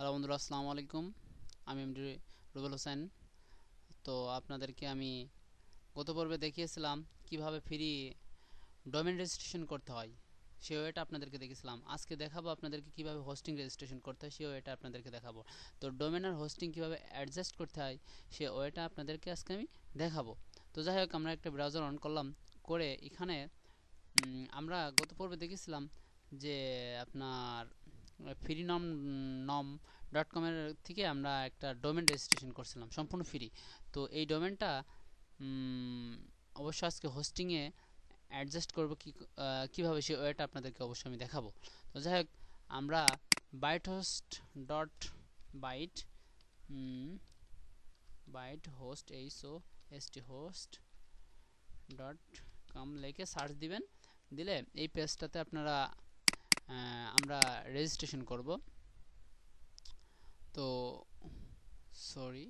Hello বন্ধুরা, আসসালামু আলাইকুম। আমি এমডি রুবেল হোসেন। তো আপনাদেরকে আমি গত পর্বে দেখিয়েছিলাম কিভাবে ফ্রি ডোমেন রেজিস্ট্রেশন করতে হয়, সে ওয়েটা আপনাদেরকে দেখেছিলাম। আজকে দেখাবো আপনাদেরকে কিভাবে হোস্টিং রেজিস্ট্রেশন করতে হয়, সে ওয়েটা আপনাদেরকে দেখাবো। তো ডোমেন আর হোস্টিং কিভাবে অ্যাডজাস্ট করতে হয়, সে ওয়েটা আপনাদেরকে আজকে আমি দেখাবো। তো যাই হোক, আমরা একটা ব্রাউজার অন করলাম, করে এখানে আমরা গত পর্বে দেখেছিলাম যে আপনার ফ্রি নম নম ডট কমের থেকে আমরা একটা ডোমেন রেজিস্ট্রেশন করছিলাম সম্পূর্ণ ফ্রি। তো এই ডোমেনটা অবশ্য আজকে হোস্টিংয়ে অ্যাডজাস্ট করবো কীভাবে, সে ওয়েটা আপনাদেরকে অবশ্যই আমি দেখাবো। তো যাই হোক, আমরা byte host dot byte byte host HOST host dot com লিখে সার্চ দিবেন। দিলে এই পেজটাতে আপনারা আমরা রেজিস্ট্রেশন করব। তো সরি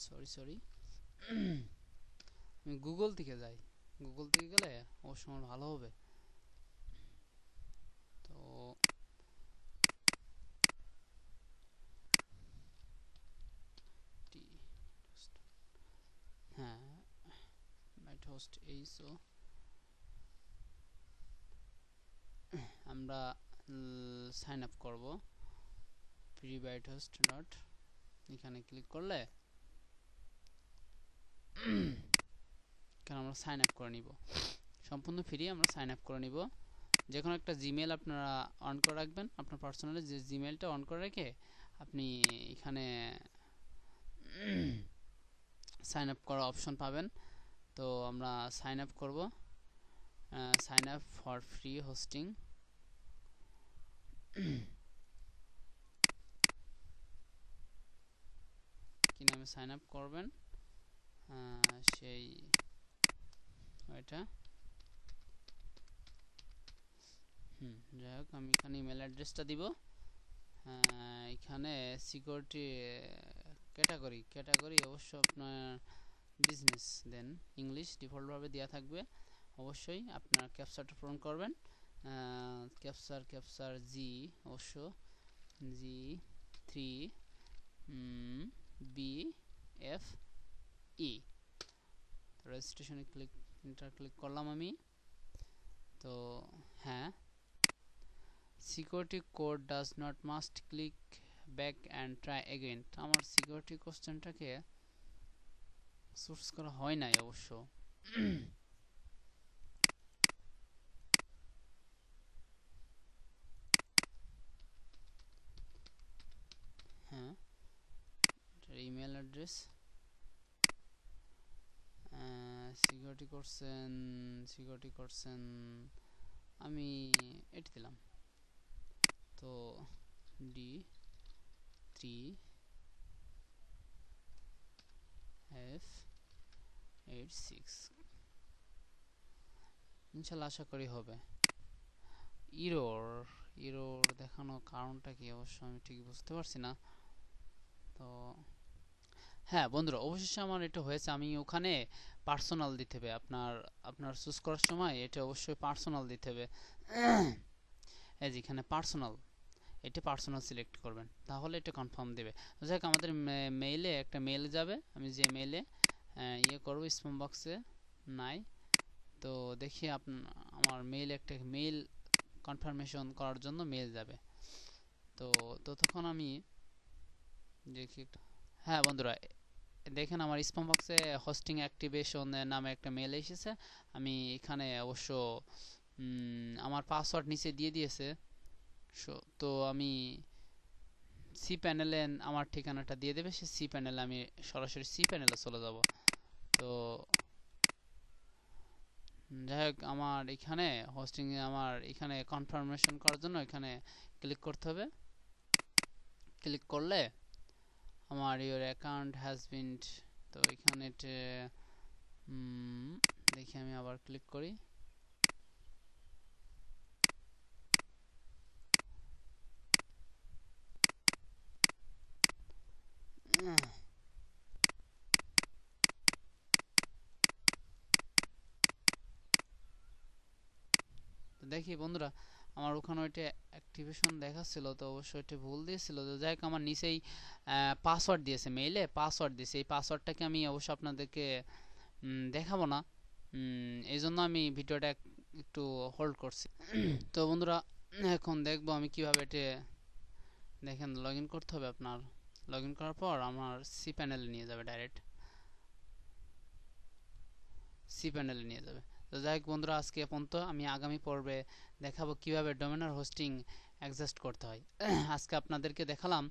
সরি সরি আমি গুগল থেকে যাই। গুগল থেকে গেলে অবশ্য আমার ভালো হবে। তো হ্যাঁ, বাইট হোস্ট আমরা সাইন আপ করব ফ্রি বাইট হোস্ট ডট, এখানে ক্লিক করলে এখানে আমরা সাইন আপ করে নিব। সম্পূর্ণ ফ্রি, আমরা সাইন আপ করে নিব। যে কোনো একটা জিমেল আপনারা অন করে রাখবেন, আপনার পার্সোনালি যে জিমেলটা অন করে রেখে আপনি এখানে সাইন আপ করার অপশন পাবেন। তো আমরা সাইন আপ করব, sign up for free hosting. কি নামে সাইন আপ করবেন সেই ওইটা। যাই হোক, আমি এখানে ইমেল অ্যাড্রেসটা দিব। এখানে সিকিউরিটি ক্যাটাগরি অবশ্য আপনার বিজনেস দেন, ইংলিশ ডিফল্টভাবে দেওয়া থাকবে। অবশ্যই আপনার ক্যাপচারটা পূরণ করবেন। ক্যাপচার অবশ্য G3BFE। রেজিস্ট্রেশনে ক্লিক করলাম আমি। তো হ্যাঁ, security code does not must click back and try again. আমার সিকিউরিটি কোশ্চেনটাকে সোর্স করা হয় নাই অবশ্য। হ্যাঁ, ইমেল অ্যাড্রেস সিকিউরিটি করছেন আমি এটি দিলাম। তো D3F86 ইনশাল্লাহ, আশা করি হবে। ইরোর দেখানো কারণটা কি অবশ্য আমি ঠিক বুঝতে পারছি না। তো হ্যাঁ বন্ধুরা, অবশেষে আমার এটা হয়েছে। আমি ওখানে পার্সোনাল দিতে হবে, আপনার চুজ করার সময় এটা অবশ্যই পার্সোনাল দিতে হবে। এই যে এখানে এটা পার্সোনাল সিলেক্ট করবেন, তাহলে এটা কনফার্ম দেবে। যাই হোক, আমাদের মেইলে একটা মেইল যাবে। আমি যে মেইলে করব, স্প্যাম বক্সে নাই। তো দেখি আমার একটা মেইল কনফার্মেশন করার জন্য মেইল যাবে। তো ততক্ষণ আমি দেখি। হ্যাঁ বন্ধুরা, দেখেন আমার স্প্যাম বক্সে হোস্টিং অ্যাক্টিভেশন নামে একটা মেইল এসেছে। আমি এখানে অবশ্য আমার পাসওয়ার্ড নিচে দিয়ে দিয়েছে। তো আমি সি প্যানেলে আমার ঠিকানাটা দিয়ে দেবে, সে সি প্যানেলে আমি সরাসরি সি প্যানেলে চলে যাব। তো যাই হোক, আমার এখানে কনফার্মেশন করার জন্য এখানে ক্লিক করতে হবে। ক্লিক করলে আমার ইওর অ্যাকাউন্ট হ্যাজ বিন, তো এখানে দেখি আমি আবার ক্লিক করি। দেখি বন্ধুরা, আমার ওখানে ওইটা অ্যাক্টিভেশন দেখাচ্ছিল, তো অবশ্যই ওইটা ভুল দিয়েছিল। তো যাই হোক, আমার নিচেই পাসওয়ার্ড দিয়েছে, মেইলে পাসওয়ার্ড দিয়েছে। এই পাসওয়ার্ডটাকে আমি অবশ্য আপনাদেরকে দেখাবো না, এই জন্য আমি ভিডিওটা একটু হোল্ড করছি। তো বন্ধুরা, এখন দেখবো আমি কিভাবে এটা, দেখেন লগ ইন করতে হবে আপনার। লগ ইন করার পর আমার সি প্যানেলে নিয়ে যাবে, ডাইরেক্ট সি প্যানেলে নিয়ে যাবে। তো যাই হোক বন্ধুরা, আজকে এ পর্যন্ত। আমি আগামী পর্বে দেখাবো কিভাবে ডোমেনার হোস্টিং অ্যাডজাস্ট করতে হয়। আজকে আপনাদেরকে দেখালাম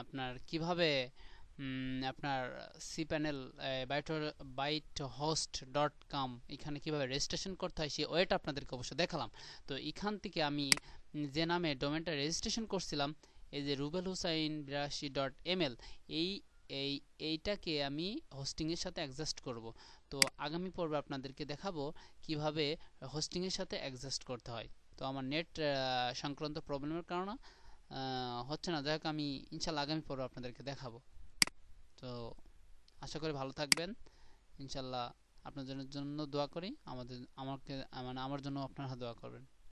আপনার কিভাবে আপনার সি প্যানেল bytehost.com এখানে কিভাবে রেজিস্ট্রেশন করতে হয় সেই ওয়েটা আপনাদেরকে অবশ্য দেখালাম। তো এখান থেকে আমি যে নামে ডোমেনটা রেজিস্ট্রেশন করছিলাম, এই যে রুবেল হুসাইন 82.ml, এই এই এইটাকে আমি হোস্টিংয়ের সাথে অ্যাডজাস্ট করব। তো আগামী পর্বে আপনাদেরকে দেখাবো কিভাবে হোস্টিংয়ের সাথে অ্যাডজাস্ট করতে হয়। তো আমার নেট সংক্রান্ত প্রবলেমের কারণে হচ্ছে না। যাই হোক, আমি ইনশাল্লাহ আগামী পর্বে আপনাদেরকে দেখাবো। তো আশা করি ভালো থাকবেন ইনশাল্লাহ। আপনাদের জন্য দোয়া করি, আমাকে মানে আমার জন্য আপনারা দোয়া করবেন।